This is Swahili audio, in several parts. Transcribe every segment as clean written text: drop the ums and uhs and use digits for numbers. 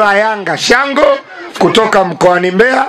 la Yanga Shango kutoka mkoani Mbeya.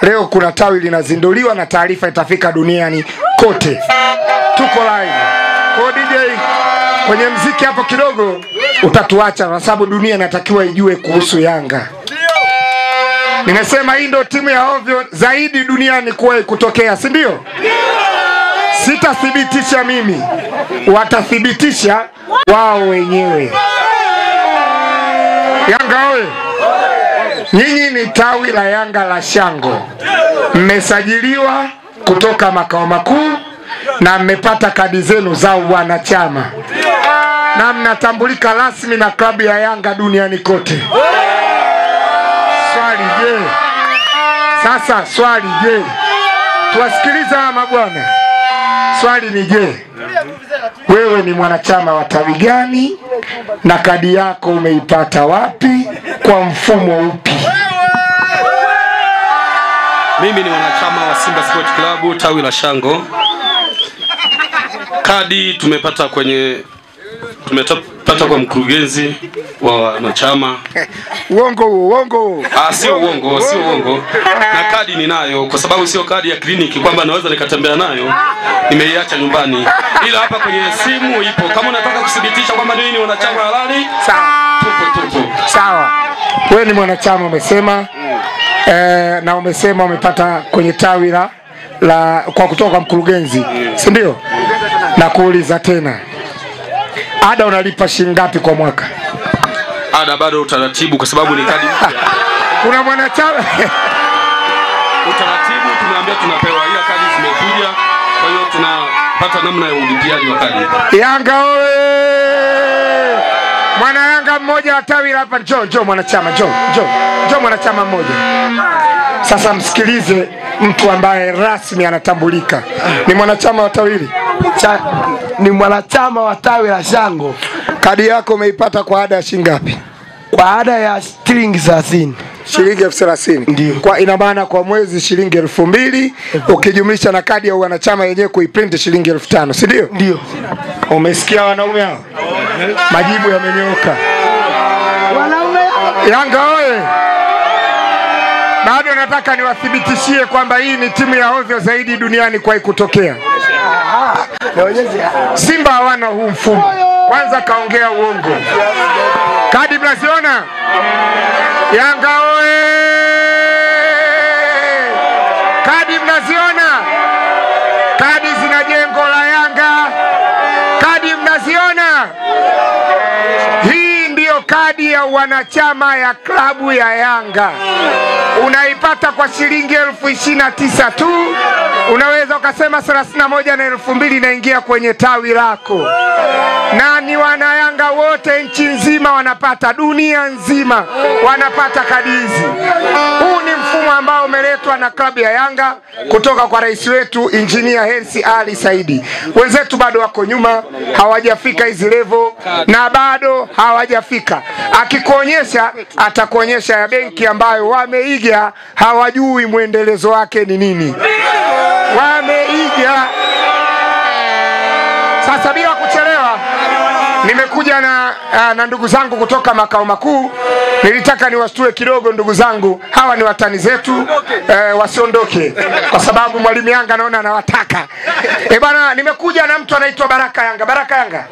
Leo kuna tawi linazinduliwa na taarifa itafika duniani kote. Tuko live. Kwa DJ kwenye mziki hapo kidogo utatuacha kwa sababu dunia inatakiwa ijue kuhusu Yanga. Nimesema hii ndio timu ya ovyo zaidi duniani kuwahi kutokea, si ndio? Sitathibitisha mimi, watathibitisha wao wenyewe. Yanga oye! Nyinyi ni tawi la Yanga la Shango. Mmesajiliwa kutoka makao makuu na mmepata kadi zenu za wanachama. Na mnatambulika rasmi na klabu ya Yanga duniani kote. Swali je? Sasa swali je? Tuwasikiliza mabwana. Swali ni je? Wewe ni mwanachama wa tawi gani na kadi yako umeipata wapi, kwa mfumo upi? Mimi ni mwanachama wa Simba Sport Club tawi la Shango. Kadi tumepata kwa mkurugenzi wa wanachama. Uongo. Sio uongo. Na kadi ninayo kwa sababu sio kadi ya kliniki kwamba naweza nikatembea nayo. Nimeiacha nyumbani. Ila hapa kwenye simu ipo. Kama unataka kudhibitisha kwamba ni wanachama halali, tupo. Sawa. Wewe ni mwanachama umesema. Na umesema umepata kwenye tawi la kwa kutoka kwa mkurugenzi, si ndio? Na kuuliza tena, ada unalipa shilingi ngapi kwa mwaka? Ada bado utaratibu kwa sababu ni kadi mpya. Kuna mwanachama utaratibu tumeambia tunapewa, ila kadi zimekuja, kwa hiyo tunapata namna ya ulipiaji wa kadi. Yanga oye! Mwana Yanga mmoja wa tawi hapa, njoo mwanachama, njoo mwanachama mmoja. Sasa msikilize mtu ambaye rasmi anatambulika. Ni mwanachama wa tawi hili? Ni mwanachama wa tawi la Shango. Kadi yako umeipata kwa ada ya shilingi ngapi? Kwa ada ya shilingi 30. Shilingi 30,000. Ndio. Kwa ina maana kwa mwezi shilingi 2,000 ukijumlisha na kadi ya wanachama yenyewe kuiprint shilingi 5,000, si ndio? Ndio. Umesikia wanaume hao? Majibu yamenyooka. Wanaume Yanga oye! Bado nataka niwathibitishie kwamba hii ni timu ya ovyo zaidi duniani kwa kutokea. Simba hawana huu mfumo. Kwanza kaongea uongo. Kadi mnaziona? Yanga oye! Kadi mnaziona? Kadi zina jengo la Yanga. Kadi mnaziona? Hii ndiyo kadi ya wanachama ya klabu ya Yanga. Unaipata kwa shilingi 29,000 tu. Unaweza ukasema 31 na 2,000 inaingia kwenye tawi lako. Na ni wana Yanga wote nchi nzima wanapata, dunia nzima wanapata kadi hizi. Huu ni mfumo ambao umeletwa na klabu ya Yanga kutoka kwa rais wetu Engineer Hersi Ali Saidi. Wenzetu bado wako nyuma, hawajafika hizi level na bado hawajafika. Akikuonyesha atakuonyesha ya benki ambayo wameiga, hawajui muendelezo wake ni nini. Wameiga. Sasa bila kuchelewa nimekuja na ndugu zangu kutoka makao makuu. Nilitaka niwashtue kidogo ndugu zangu. Hawa ni watani zetu, wasiondoke kwa sababu mwalimu Yanga naona anawataka. Bwana, nimekuja na mtu anaitwa Baraka Yanga. Baraka Yanga,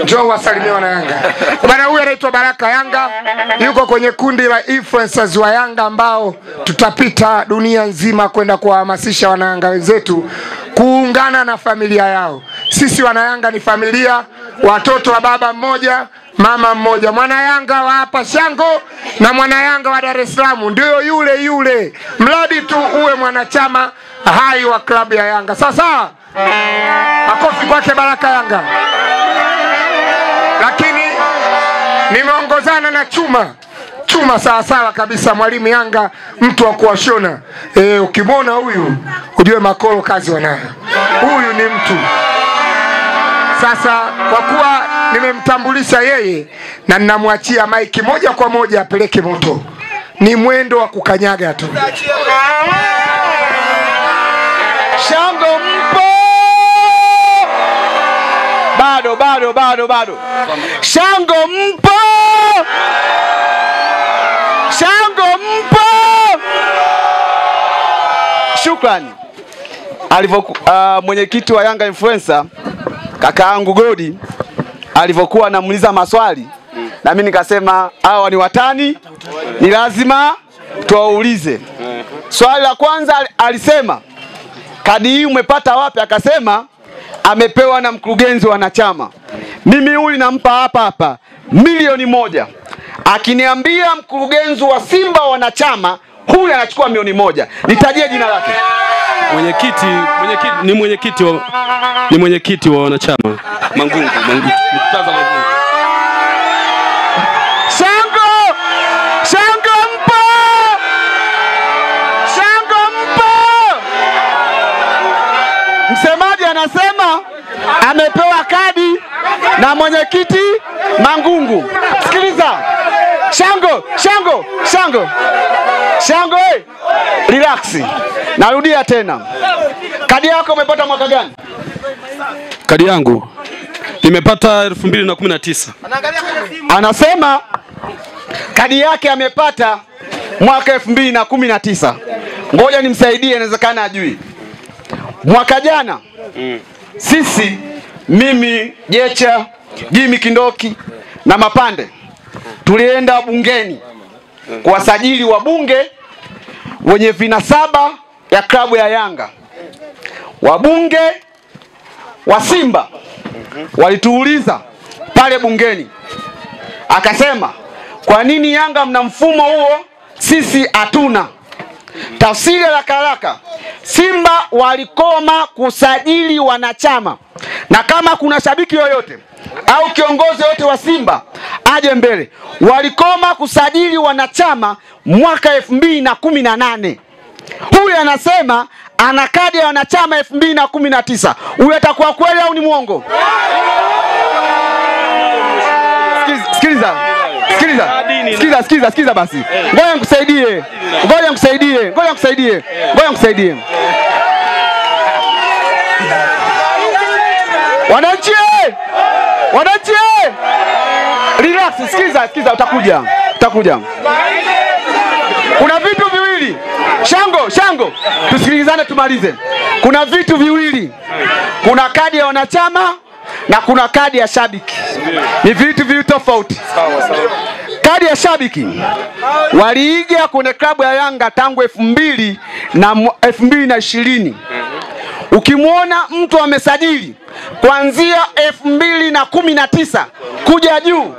njoo wasalimie wana Yanga. Bwana, huyu anaitwa Baraka Yanga, yuko kwenye kundi la influencers wa Yanga ambao tutapita dunia nzima kwenda kuwahamasisha wana Yanga wenzetu kuungana na familia yao. Sisi wana Yanga ni familia, watoto wa baba mmoja, mama mmoja. Mwana Yanga wa hapa Shango na mwana Yanga wa Dar es Salaam ndio yule. Mradi tu uwe mwanachama hai wa klabu ya Yanga. Sasa makofi kwake Baraka Yanga. Lakini nimeongozana na Chuma sawa kabisa, mwalimu Yanga, mtu wa kuwashona. Ukimwona huyu ujue makolo kazi wanayo. Huyu ni mtu. Sasa kwa kuwa nimemtambulisha yeye na ninamwachia maiki moja kwa moja apeleke moto. Ni mwendo wa kukanyaga tu. Shango mpo? Bado. Shango mpo? Shango mpo? Shukrani. Mwenyekiti wa Yanga Influencer kakaangu Godi alivyokuwa anamuuliza maswali, na mimi nikasema hawa ni watani, ni lazima tuwaulize. Swali la kwanza alisema, kadi hii umepata wapi? Akasema amepewa na mkurugenzi wa wanachama. Mimi huyu nampa hapa milioni 1. Akiniambia mkurugenzi wa Simba wanachama huyu anachukua milioni 1, nitajie jina lake. Ni mwenyekiti wa wanachama Mangungu. Shango mpo? Msemaji anasema amepewa kadi na mwenyekiti Mangungu. Sikiliza. Shango, relax. Narudia tena. Kadi yako umepata mwaka gani? Kadi yangu nimepata 2019. Anasema kadi yake amepata mwaka 2019. Ngoja nimsaidie, inawezekana ajui. Mwaka jana sisi, mimi, Jecha, Jimmy Kindoki na Mapande tulienda bungeni kuwasajili wabunge wenye vinasaba ya klabu ya Yanga. Wabunge wa Simba walituuliza pale bungeni, akasema kwa nini Yanga mna mfumo huo, sisi hatuna? Tafsiri ya haraka, Simba walikoma kusajili wanachama, na kama kuna shabiki yoyote au kiongozi yote wa Simba aje mbele, walikoma kusajili wanachama mwaka 2018. Huyu anasema ana kadi ya wanachama 2019. Huyu atakuwa kweli au ni muongo? Sikiliza basi. Ngoja nikusaidie. Wananchi! Relax, sikiliza, utakuja. Kuna vitu viwili. Shango, tusikilizane tumalize. Kuna vitu viwili. Kuna kadi ya wanachama na kuna kadi ya shabiki. Ni vitu viwili tofauti. Kadi ya shabiki waliiga kwenye klabu ya Yanga tangu 2020. Ukimwona mtu amesajili kuanzia 2019 kuja juu,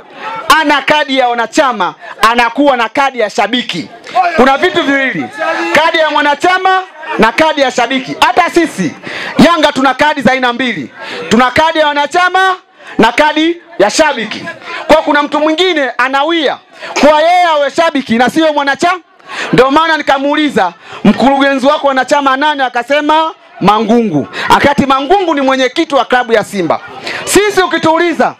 ana kadi ya wanachama, anakuwa na kadi ya shabiki. Kuna vitu viwili, kadi ya mwanachama na kadi ya shabiki. Hata sisi Yanga tuna kadi za aina mbili. Tuna kadi ya wanachama na kadi ya shabiki. Kwa kuna mtu mwingine anawia kwa yeye awe shabiki na sio mwanachama. Ndio maana nikamuuliza mkurugenzi wako wanachama nani, akasema Mangungu. Akati Mangungu ni mwenyekiti wa klabu ya Simba. Sisi ukituuliza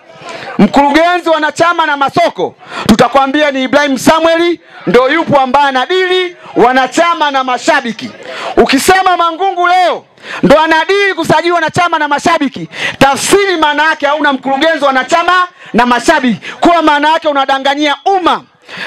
mkurugenzi wanachama na masoko, tutakwambia ni Ibrahim Samuel, ndio yupo ambaye anadili wanachama na mashabiki. Ukisema Mangungu leo ndo anadili kusajili wanachama na mashabiki, tafsiri maana yake hauna mkurugenzi wanachama na mashabiki, kwa maana yake unadanganyia umma.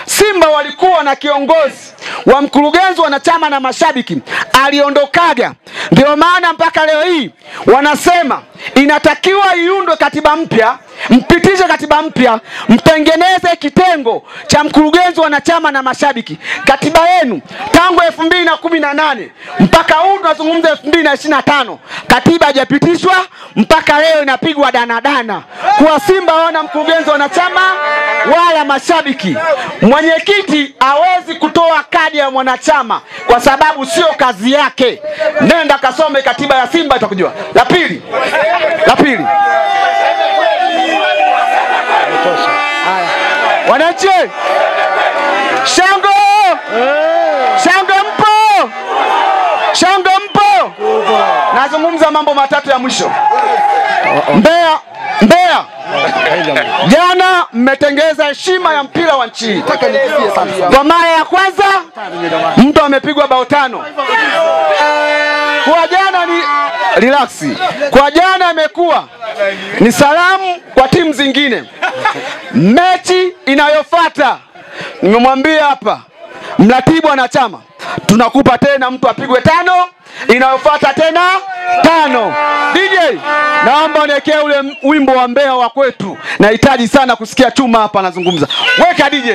Simba walikuwa na kiongozi wa mkurugenzi wanachama na mashabiki, aliondokaga. Ndio maana mpaka leo hii wanasema inatakiwa iundwe katiba mpya, mpitishe katiba mpya, mtengeneze kitengo cha mkurugenzi wanachama na mashabiki. Katiba yenu tangu 2018 mpaka huu tunazungumza 2025, katiba haijapitishwa, mpaka leo inapigwa danadana. Kwa Simba wana mkurugenzi wanachama wala mashabiki. Mwenyekiti hawezi kutoa kadi ya mwanachama kwa sababu sio kazi yake. Nenda kasome katiba ya Simba itakujua. La pili. Wananchi, Shango mpo? Nazungumza mambo matatu ya mwisho. Mbeya. Jana mmetengeza heshima ya mpira wa nchi. Kwa mara ya kwanza mtu amepigwa bao 5. Kwa jana ni relax. Kwa jana imekuwa ni salamu kwa timu zingine. Mechi inayofuata nimemwambia hapa Mratibu wanachama, tunakupa tena mtu apigwe 5, inayofuata tena 5. DJ, naomba uniwekee ule wimbo wa Mbeya wa kwetu. Nahitaji sana kusikia Chuma hapa anazungumza. Weka DJ.